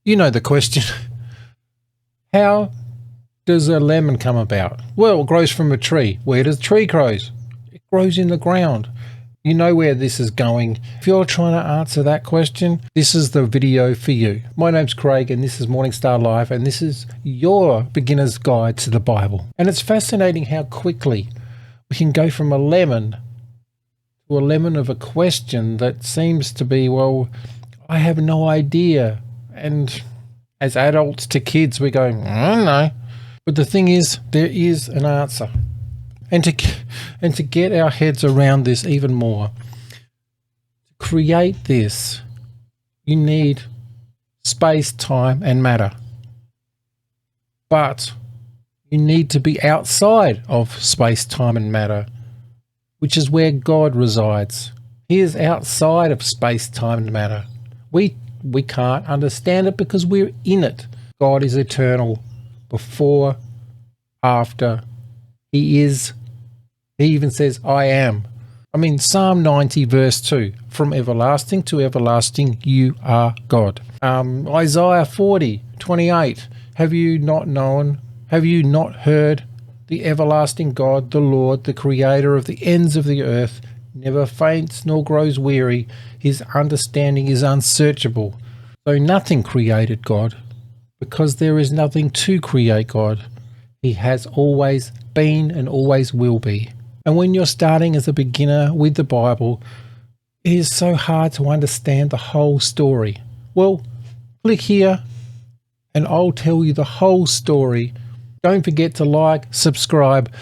You know the question. How does a lemon come about? Well, it grows from a tree. Where does the tree grow? It grows in the ground. You know where this is going. If you're trying to answer that question, this is the video for you. My name's Craig and this is Morningstar Live, and this is your beginner's guide to the Bible. And it's fascinating how quickly we can go from a lemon to a lemon of a question that seems to be, well, I have no idea. And as adults to kids, we're going, I don't know. But the thing is, there is an answer. And to get our heads around this even more, to create this, you need space, time, and matter. But you need to be outside of space, time, and matter, which is where God resides. He is outside of space, time, and matter. We can't understand it because we're in it. God is eternal, before, after. He is. He even says, I am. I mean, Psalm 90 verse 2, from everlasting to everlasting, you are God. Isaiah 40:28, have you not known, have you not heard? The everlasting God, the Lord, the creator of the ends of the earth, never faints nor grows weary. His understanding is unsearchable. So nothing created God, because there is nothing to create God. He has always been and always will be. And when you're starting as a beginner with the Bible, it is so hard to understand the whole story. Well, click here and I'll tell you the whole story. Don't forget to like, subscribe,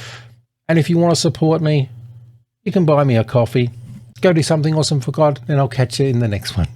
and if you want to support me, you can buy me a coffee. Go do something awesome for God, and I'll catch you in the next one.